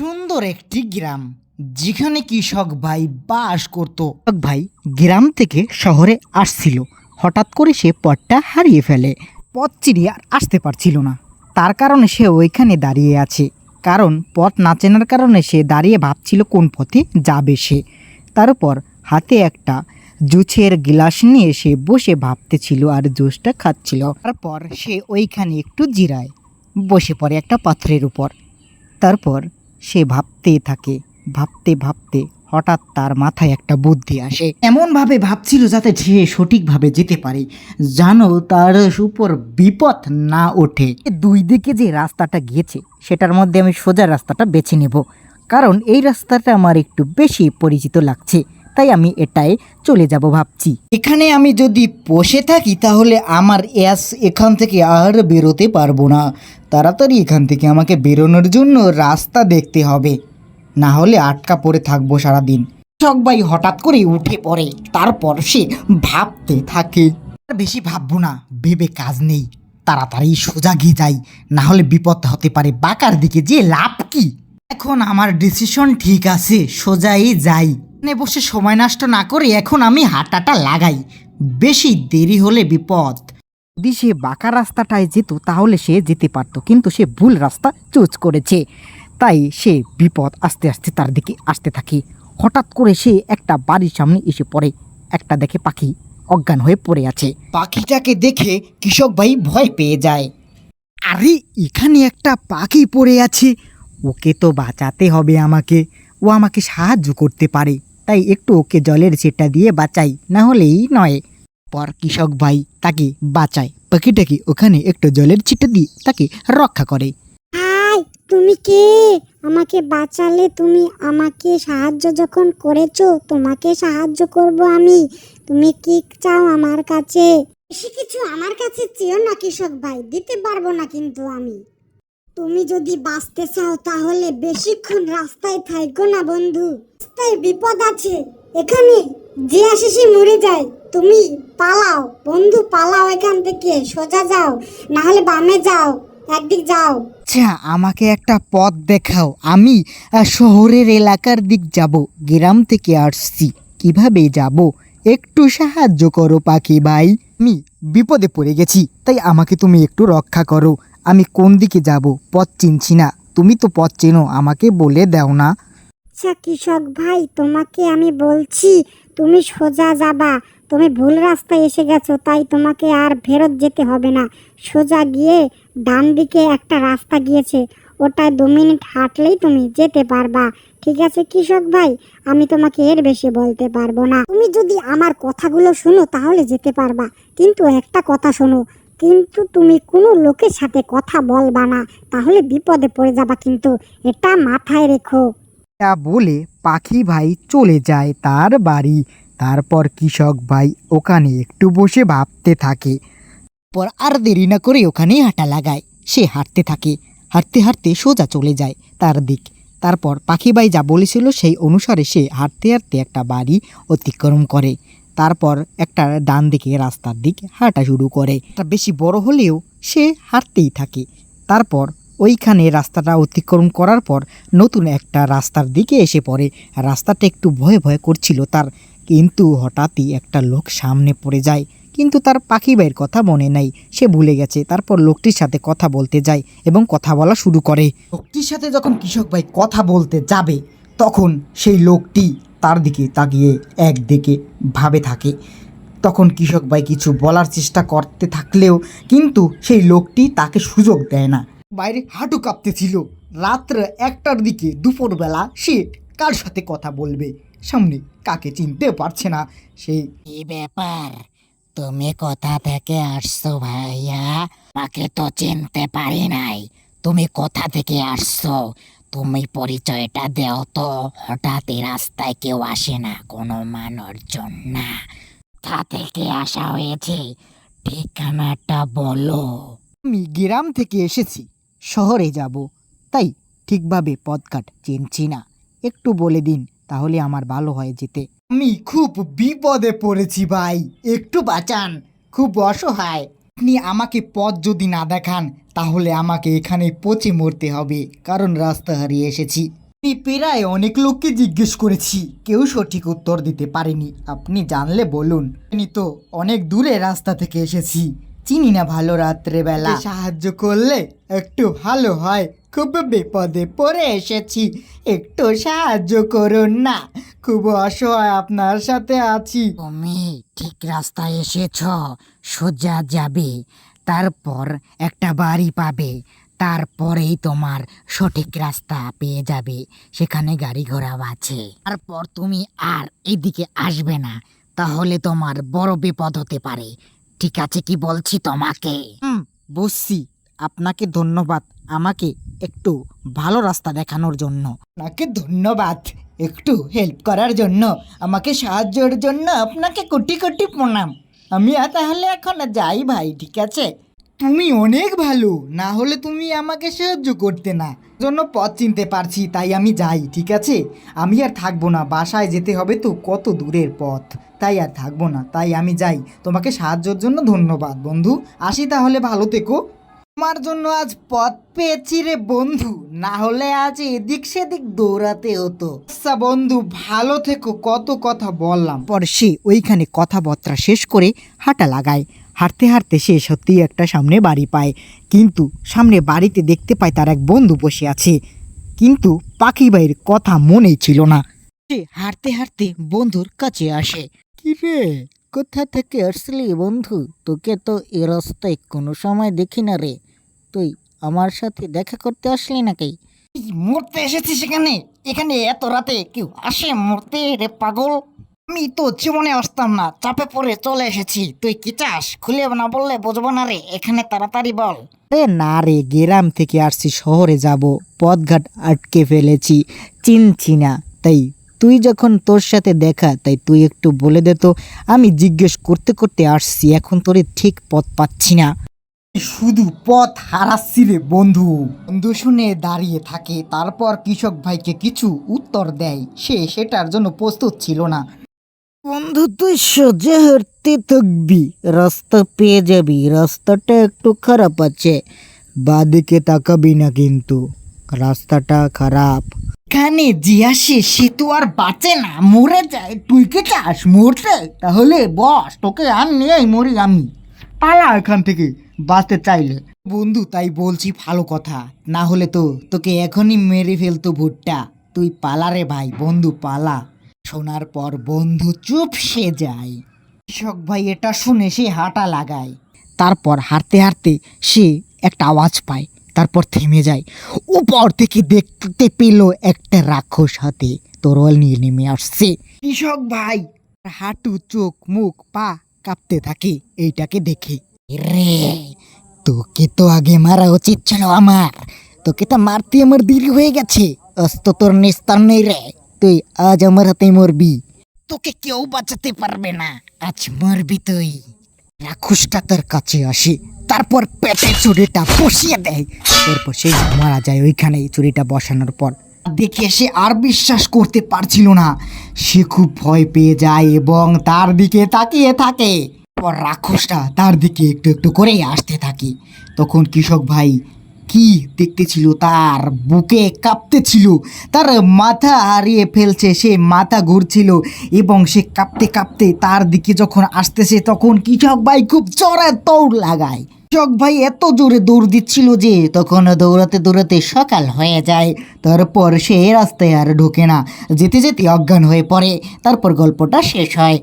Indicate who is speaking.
Speaker 1: সুন্দর একটি গ্রাম, যেখানে কৃষক ভাই বাস করত। কৃষক ভাই গ্রাম থেকে শহরে আসছিল। হঠাৎ করে সে পথটা হারিয়ে ফেলে। পথ চিনিয়ে আর আসতে পারছিল না। তার কারণে সে ওইখানে দাঁড়িয়ে আছে। কারণ পথ না চেনার কারণে সে দাঁড়িয়ে ভাবছিল কোন পথে যাবে সে। তারপর হাতে একটা জুসের গ্লাস নিয়ে সে বসে ভাবতেছিল আর জুসটা খাচ্ছিল। তারপর সে ওইখানে একটু জিরায়, বসে পড়ে একটা পাথরের উপর। তারপর সে ভাবতে থাকে। ভাবতে ভাবতে হঠাৎ তার মাথায় একটা বুদ্ধি আসে। এমনভাবে ভাবছিল যাতে সে সঠিকভাবে যেতে পারে, যেন তার উপর বিপদ না ওঠে। দুই দিকে যে রাস্তাটা গিয়েছে সেটার মধ্যে আমি সোজা রাস্তাটা বেছে নেব, কারণ এই রাস্তাটা আমার একটু বেশি পরিচিত লাগছে, তাই আমি এটাই চলে যাব ভাবছি। এখানে আমি যদি বসে থাকি তাহলে আমার এখান থেকে আর বেরোতে পারবো না। তাড়াতাড়ি এখান থেকে আমাকে বেরোনোর জন্য রাস্তা দেখতে হবে, না হলে আটকা পড়ে থাকবো সারাদিন। কৃষক ভাই হঠাৎ করে উঠে পড়ে। তারপর সে ভাবতে থাকে, আর বেশি ভাববো না, ভেবে কাজ নেই, তাড়াতাড়ি সোজা গিয়ে যাই, না হলে বিপদ হতে পারে। বাঁকার দিকে যে লাভ কি? এখন আমার ডিসিশন ঠিক আছে, সোজাই যাই। এখানে বসে সময় নষ্ট না করে এখন আমি হাঁটাটা লাগাই, বেশি দেরি হলে বিপদ। যদি সে বাঁকা রাস্তাটায় যেত তাহলে সে যেতে পারত, কিন্তু সে ভুল রাস্তা চুজ করেছে, তাই সে বিপদ আস্তে আস্তে তার দিকে আসতে থাকে। হঠাৎ করে সে একটা বাড়ির সামনে এসে পড়ে। একটা দেখে পাখি অজ্ঞান হয়ে পড়ে আছে। পাখিটাকে দেখে কৃষক ভাই ভয় পেয়ে যায়। আরে এখানে একটা পাখি পড়ে আছে, ওকে তো বাঁচাতে হবে আমাকে। ও আমাকে সাহায্য করতে পারে, তাই একটু ওকে জলের ছিটা দিয়ে বাঁচাই, না হলেই নয়। পর কৃষক ভাই তাকে বাঁচায়। পাখিটাকে ওখানে একটু জলের ছিটা দিয়ে তাকে রক্ষা করে।
Speaker 2: হাই, তুমি কে? আমাকে বাঁচালে তুমি। আমাকে সাহায্য যখন করেছো, তোমাকে সাহায্য করব আমি। তুমি কি চাও আমার কাছে? বেশি কিছু আমার কাছে চেয়েও না কৃষক ভাই, দিতে পারবো না কিন্তু আমি। তুমি যদি বাঁচতে চাও তাহলে বেশিক্ষণ রাস্তায় থাইকো না বন্ধু। রাস্তায় বিপদ আছে, এখানে যে আসে সে মরে যায়। তুমি পালাও বন্ধু, পালাও এখান থেকে, সোজা যাও, না হলে বামে যাও, একদিক যাও।
Speaker 1: আচ্ছা, আমাকে একটা পথ দেখাও। আমি শহরের এলাকার দিক যাব, গ্রাম থেকে আসছি, কিভাবে যাব একটু সাহায্য করো পাখি ভাই। আমি বিপদে পড়ে গেছি, তাই আমাকে তুমি একটু রক্ষা করো। আমি কোন দিকে যাব পথ চিনছি না, তুমি তো পথ চেনো, আমাকে বলে দাও না।
Speaker 2: আচ্ছা কৃষক ভাই, তোমাকে আমি বলছি, তুমি সোজা যাবা। তুমি ভুল রাস্তায় এসে গেছো, তাই তোমাকে আর ফেরত যেতে হবে না। সোজা গিয়ে ডান দিকে একটা রাস্তা গিয়েছে, ওটায় 2 মিনিট হাঁটলেই তুমি যেতে পারবা। ঠিক আছে কৃষক ভাই, আমি তোমাকে এর বেশি বলতে পারবো না। তুমি যদি আমার কথাগুলো শোনো তাহলে যেতে পারবা, কিন্তু একটা কথা শোনো, কিন্তু তুমি কোনো লোকের সাথে কথা বলবা না, তাহলে বিপদে পড়ে যাবা, কিন্তু এটা মাথায় রেখো।
Speaker 1: তা বলে পাখি ভাই চলে যায় তার বাড়ি। তারপর কৃষক ভাই ওখানে একটু বসে ভাবতে থাকে। পর আর দেরি না করে ওখানেই হাঁটা লাগায়। সে হাঁটতে থাকে, হাঁটতে হাঁটতে সোজা চলে যায় তার দিক। তারপর পাখি ভাই যা বলেছিল সেই অনুসারে সে হাঁটতে হাঁটতে একটা বাড়ি অতিক্রম করে। তারপর একটা ডান দিকে রাস্তার দিক হাঁটা শুরু করে। এটা বেশি বড় হলেও সে হাঁটতেই থাকে। তারপর ওইখানে রাস্তাটা অতিক্রম করার পর নতুন একটা রাস্তার দিকে এসে পড়ে। রাস্তাটা একটু ভয় ভয় করছিল তার, কিন্তু হঠাৎই একটা লোক সামনে পড়ে যায়। কিন্তু তার পাখি ভাইয়ের কথা মনে নাই, সে ভুলে গেছে। তারপর লোকটির সাথে কথা বলতে যায় এবং কথা বলা শুরু করে। লোকটির সাথে যখন কৃষক ভাই কথা বলতে যাবে, তখন সেই লোকটি তার দিকে তাকিয়ে একদিকে ভাবে থাকে। তখন কৃষক ভাই কিছু বলার চেষ্টা করতে থাকলেও কিন্তু সেই লোকটি তাকে সুযোগ দেয় না। বাইরে হাঁটু কাঁপতেছিল। রাত্র 1টার দিকে, দুপুরবেলা, সে কার সাথে কথা বলবে, সামনে কাকে চিনতে পারছে না সে।
Speaker 3: কি ব্যাপার? তুমি কোথা থেকে আসছো ভাইয়া? আমাকে তো চিনতে পারি নাই। তুমি কোথা থেকে আসছো? তুমি পরিচয়টা দেও তো। হঠাৎ এই রাস্তায় কেউ আসে না, কোনো মানুষজন না। কোথা থেকে আসা হয়েছে, ঠিকানাটা বলো।
Speaker 1: আমি গ্রাম থেকে এসেছি, শহরে যাব, তাই ঠিকভাবে পথঘাট চিনছি না, একটু বলে দিন, তাহলে আমার ভালো হয় যেতে। আমি খুব বিপদে পড়েছি ভাই, একটু বাঁচান, খুব অসহায়। আপনি আমাকে পথ যদি না দেখান তাহলে আমাকে এখানে পচে মরতে হবে, কারণ রাস্তা হারিয়ে এসেছি। আমি প্রায় অনেক লোককে জিজ্ঞেস করেছি, কেউ সঠিক উত্তর দিতে পারেনি। আপনি জানলে বলুন। আমি তো অনেক দূরে রাস্তা থেকে এসেছি, চিনি না ভালো রাত্রেবেলা, সাহায্য করলে একটু ভালো হয়। খুব বিপদে পড়ে এসেছি, একটু সাহায্য করুন না, খুব অসহায় আপনার সাথে আছি।
Speaker 3: তুমি ঠিক রাস্তায় এসেছ, সোজা যাবে, তারপর একটা বাড়ি পাবে, তারপরেই তোমার সঠিক রাস্তা পেয়ে যাবে। সেখানে গাড়ি ঘোড়াও আছে। তারপর তুমি আর এদিকে আসবে না, তাহলে তোমার বড় বিপদ হতে পারে। ঠিক আছে কি বলছি তোমাকে?
Speaker 1: বুঝছি। আপনাকে ধন্যবাদ আমাকে একটু ভালো রাস্তা দেখানোর জন্য। আপনাকে ধন্যবাদ একটু হেল্প করার জন্য, আমাকে সাহায্যের জন্য আপনাকে কোটি কোটি প্রণাম। আমি তাহলে এখন যাই ভাই, ঠিক আছে? তুমি অনেক ভালো, না হলে তুমি আমাকে সাহায্য করতে না। জন্য পথ চিনতে পারছি তাই আমি যাই, ঠিক আছে? আমি আর থাকবো না, বাসায় যেতে হবে তো, কত দূরের পথ, তাই আর থাকবো না, তাই আমি যাই। তোমাকে সাহায্যের জন্য ধন্যবাদ বন্ধু, আসি তাহলে, ভালো থেকো। আমার জন্য আজ পথ পেয়েছি রে বন্ধু, না হলে আজ এদিক সেদিক দৌড়াতে হতো। আচ্ছা বন্ধু, ভালো থেকো, কত কথা বললাম। পর সে ওইখানে কথাবার্তা শেষ করে হাঁটা লাগায়। হাঁটতে হাঁটতে সে সত্যিই একটা সামনে বাড়ি পায়, কিন্তু সামনে বাড়িতে দেখতে পায় তার এক বন্ধু বসে আছে, কিন্তু পাখি ভাইয়ের কথা মনেই ছিল না। সে হাঁটতে হাঁটতে বন্ধুর কাছে আসে। কি রে, কোথা থেকে আসলি বন্ধু? তোকে তো এ রাস্তায় কোনো সময় দেখি না রে, তুই আমার সাথে দেখা করতে আসলি নাকি? মরতে এসেছি সেখানে, এখানে এত রাতে কেউ আসে মরতে রে পাগল? আমি তো জীবনে আসতাম না, চাপে পড়ে চলে এসেছি। তুই কি চাস? খুলে না বললে বুঝবো না রে, এখানে তাড়াতাড়ি বল। আরে না রে, গ্রাম থেকে আসছি, শহরে যাব, পথঘাট আটকে ফেলেছি, চিনছি না। তাই তুই যখন তোর সাথে দেখা, তাই তুই একটু বলে দে তো। আমি জিজ্ঞেস করতে করতে আসছি, এখন তোরে ঠিক পথ পাচ্ছি না। শুধু পথ হারাচ্ছি রে বন্ধু। বন্ধু শুনে দাঁড়িয়ে থাকে, তারপর কৃষক ভাইকে কিছু উত্তর দেয়। সে সেটার জন্য প্রস্তুত ছিল না। বন্ধু তুই সোজা হাঁটতে থাকবি, রাস্তা পেয়ে যাবি। রাস্তাটা একটু খারাপ আছে, বাদিকে তাকাবি না কিন্তু, রাস্তাটা খারাপ। এখানে যে আসে সে তো আর বাঁচে না, মরে যায়। তুই কি চাস মরতে? তাহলে বস, তোকে আর নিয়েই মরি আমি। পালা এখান থেকে বাঁচতে চাইলে। বন্ধু তাই বলছি, ভালো কথা, না হলে তো তোকে এখনই মেরে ফেলতো ভুট্টা। তুই পালা রে ভাই, বন্ধু পালা। শোনার পর বন্ধু চুপ সে যায়। কৃষক ভাই এটা শুনে সে হাঁটা লাগায়। তারপর হাঁটতে হাঁটতে সে একটা আওয়াজ পায়, তারপর থেমে যায়। উপর থেকে দেখতে পেল একটা রাক্ষস হাতে তরোয়াল নিয়ে নেমে আসছে। কৃষক ভাই হাঁটু, চোখ, মুখ, পা কাঁপতে থাকে এইটাকে দেখে।
Speaker 3: রে, তোকে তো আগে মারা উচিত ছিল আমার। তোকে তো মারতে আমার দেরি হয়ে গেছে। আজ তো তোর নিস্তার নেই রে, তুই আজ আমার হাতে মরবি। তোকে কেউ বাঁচাতে পারবে না, আজ মরবি তুই। রাক্ষসটা তার কাছে আসে, তারপর পেটে ছুরিটা বসিয়ে দেয়।
Speaker 1: তারপর সে মারা যায় ওইখানেই ছুরিটা বসানোর পর। দেখে সে আর বিশ্বাস করতে পারছিল না, সে খুব ভয় পেয়ে যায় এবং তার দিকে তাকিয়ে থাকে। পর রাক্ষসটা তার দিকে একটু একটু করেই আসতে থাকে। তখন কৃষক ভাই কি দেখতেছিল, তার বুকে কাঁপতেছিল, তার মাথা হারিয়ে ফেলছে, সে মাথা ঘুরছিল এবং সে কাঁপতে কাঁপতে তার দিকে যখন আসতেছে, তখন কৃষক ভাই খুব জোরে দৌড় লাগায়। কৃষক ভাই এত জোরে দৌড় দিচ্ছিল যে তখন দৌড়াতে দৌড়াতে সকাল হয়ে যায়। তারপর সে রাস্তায় আর ঢোকে না, যেতে যেতে অজ্ঞান হয়ে পড়ে। তারপর গল্পটা শেষ হয়।